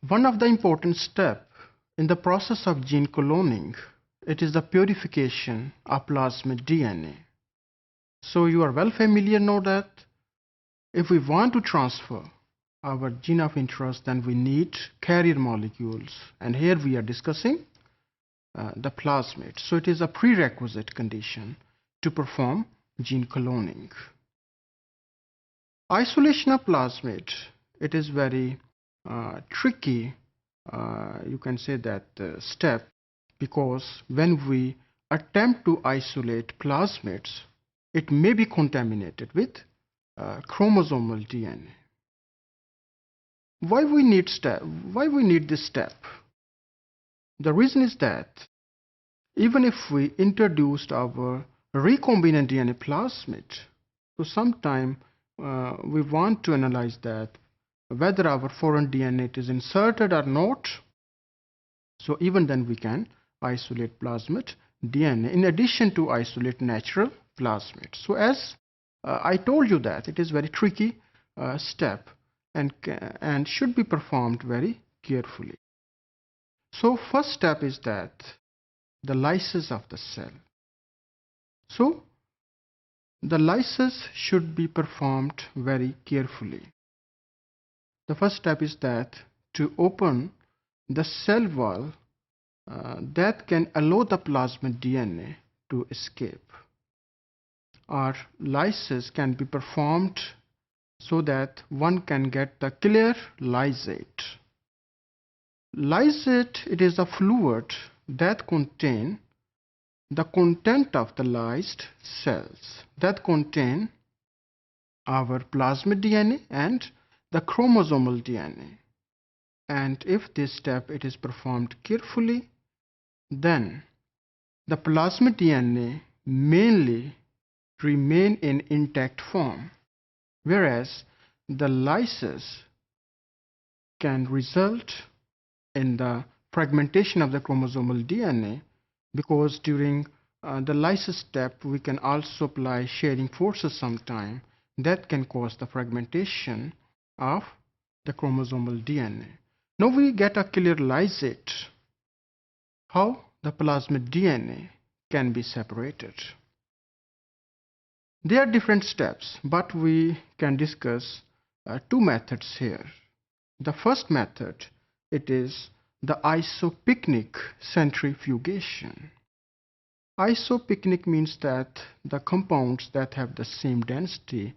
One of the important steps in the process of gene cloning, it is the purification of plasmid DNA. So you are well familiar now that if we want to transfer our gene of interest, then we need carrier molecules, and here we are discussing the plasmid. So it is a prerequisite condition to perform gene cloning. Isolation of plasmid, it is very tricky, you can say that step, because when we attempt to isolate plasmids, it may be contaminated with chromosomal DNA. Why we need this step? The reason is that even if we introduced our recombinant DNA plasmid, so sometime we want to analyze that whether our foreign DNA is inserted or not. So even then we can isolate plasmid DNA in addition to isolate natural plasmid. So as I told you that it is very tricky step and should be performed very carefully. So first step is that the lysis of the cell. So the lysis should be performed very carefully. The first step is that to open the cell wall that can allow the plasmid DNA to escape. Or lysis can be performed so that one can get the clear lysate. Lysate, it is a fluid that contain the content of the lysed cells that contain our plasmid DNA and the chromosomal DNA. And if this step it is performed carefully, then the plasmid DNA mainly remain in intact form, whereas the lysis can result in the fragmentation of the chromosomal DNA, because during the lysis step we can also apply shearing forces sometime that can cause the fragmentation of the chromosomal DNA. Now we get a clear lysate. How the plasmid DNA can be separated? There are different steps, but we can discuss two methods here. The first method, it is the isopycnic centrifugation. Isopycnic means that the compounds that have the same density,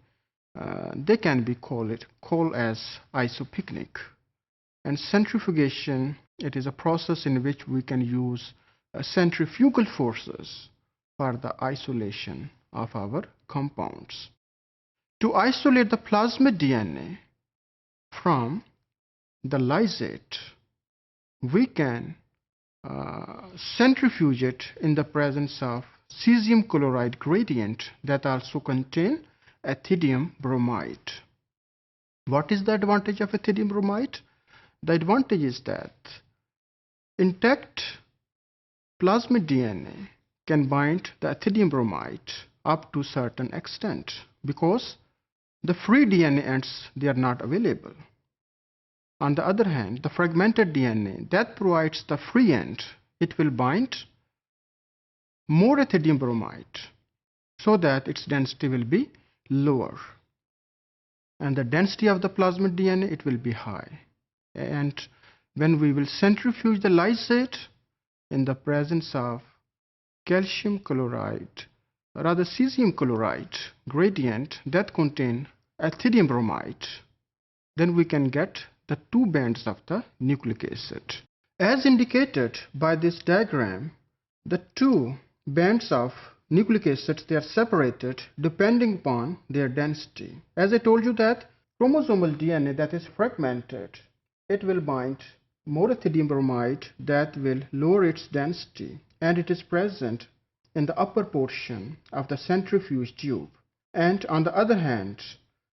they can be called as isopycnic. And centrifugation, it is a process in which we can use centrifugal forces for the isolation of our compounds. To isolate the plasmid DNA from the lysate, we can centrifuge it in the presence of cesium chloride gradient that also contain ethidium bromide. What is the advantage of ethidium bromide? The advantage is that intact plasmid DNA can bind the ethidium bromide up to a certain extent, because the free DNA ends, they are not available. On the other hand, the fragmented DNA that provides the free end, it will bind more ethidium bromide so that its density will be lower, and the density of the plasmid DNA, it will be high. And when we will centrifuge the lysate in the presence of calcium chloride, rather cesium chloride gradient that contain ethidium bromide, then we can get the two bands of the nucleic acid. As indicated by this diagram, the two bands of nucleic acids, they are separated depending upon their density. As I told you that chromosomal DNA that is fragmented, it will bind more ethidium bromide that will lower its density, and it is present in the upper portion of the centrifuge tube. And on the other hand,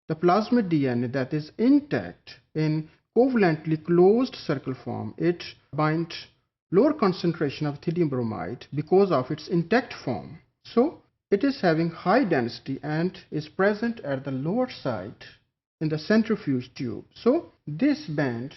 the plasmid DNA that is intact in covalently closed circle form, it binds lower concentration of ethidium bromide because of its intact form. So it is having high density and is present at the lower side in the centrifuge tube. So this band,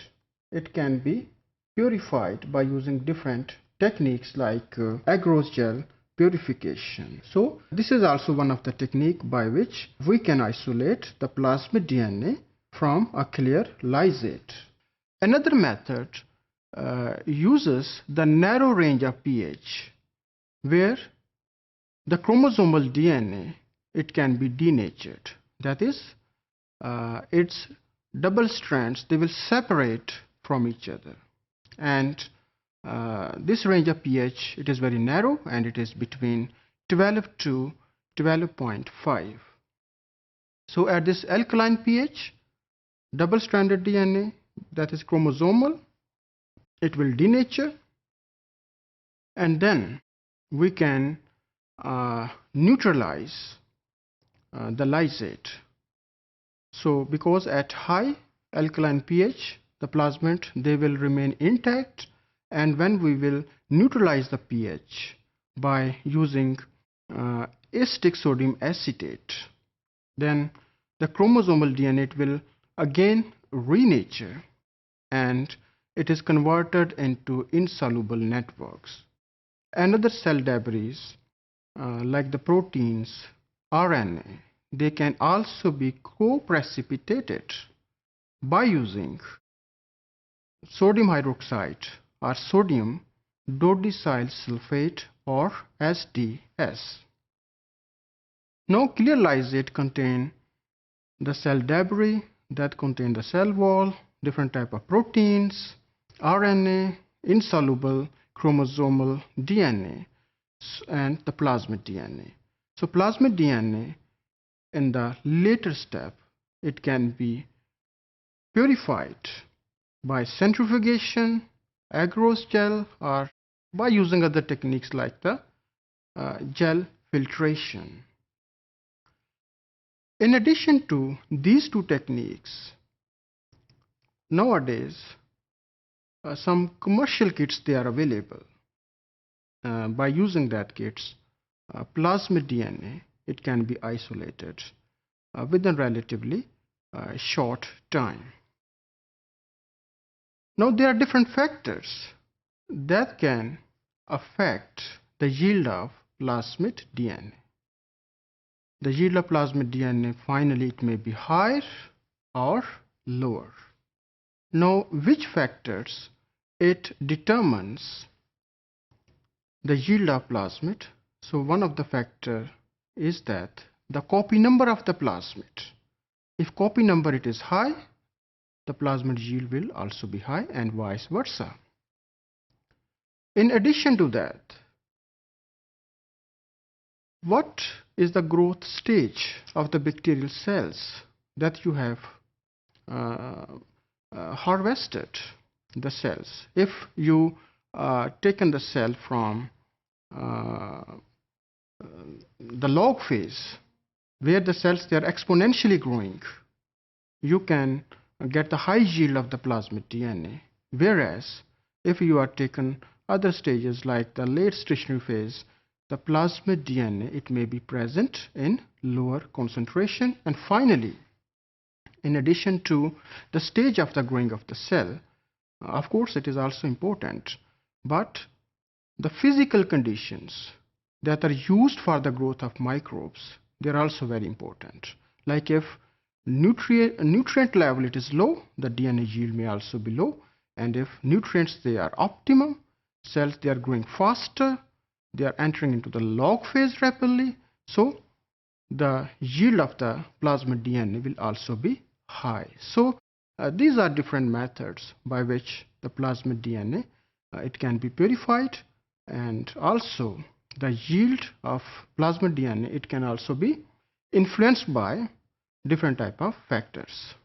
it can be purified by using different techniques like agarose gel purification. So this is also one of the technique by which we can isolate the plasmid DNA from a clear lysate. Another method uses the narrow range of pH, where the chromosomal DNA, it can be denatured. That is, its double strands, they will separate from each other, and this range of pH, it is very narrow, and it is between 12 to 12.5. So at this alkaline pH, double stranded DNA, that is chromosomal, it will denature, and then we can neutralize the lysate. So because at high alkaline pH, the plasmid, they will remain intact, and when we will neutralize the pH by using acetic sodium acetate, then the chromosomal DNA, it will again renature, and it is converted into insoluble networks. Another cell debris like the proteins, RNA, they can also be co-precipitated by using sodium hydroxide or sodium dodecyl sulfate, or SDS. Now clear lysate contain the cell debris that contain the cell wall, different type of proteins, RNA, insoluble chromosomal DNA, and the plasmid DNA. So plasmid DNA, in the later step, it can be purified by centrifugation, agarose gel, or by using other techniques like the gel filtration. In addition to these two techniques, nowadays some commercial kits, they are available. By using that kits, plasmid DNA, it can be isolated within relatively short time. Now there are different factors that can affect the yield of plasmid DNA. The yield of plasmid DNA, finally, it may be higher or lower. Now which factors it determines the yield of plasmid? So one of the factor is that the copy number of the plasmid. If copy number it is high, the plasmid yield will also be high, and vice versa. In addition to that, what is the growth stage of the bacterial cells that you have harvested the cells? If you taken the cell from the log phase, where the cells, they are exponentially growing, you can get the high yield of the plasmid DNA. Whereas if you are taken other stages like the late stationary phase, the plasmid DNA, it may be present in lower concentration. And finally, in addition to the stage of the growing of the cell, of course it is also important, but the physical conditions that are used for the growth of microbes, they are also very important. Like if nutrient level it is low, the DNA yield may also be low, and if nutrients, they are optimum, cells, they are growing faster, they are entering into the log phase rapidly, so the yield of the plasmid DNA will also be high. So these are different methods by which the plasmid DNA it can be purified, and also the yield of plasmid DNA, it can also be influenced by different type of factors.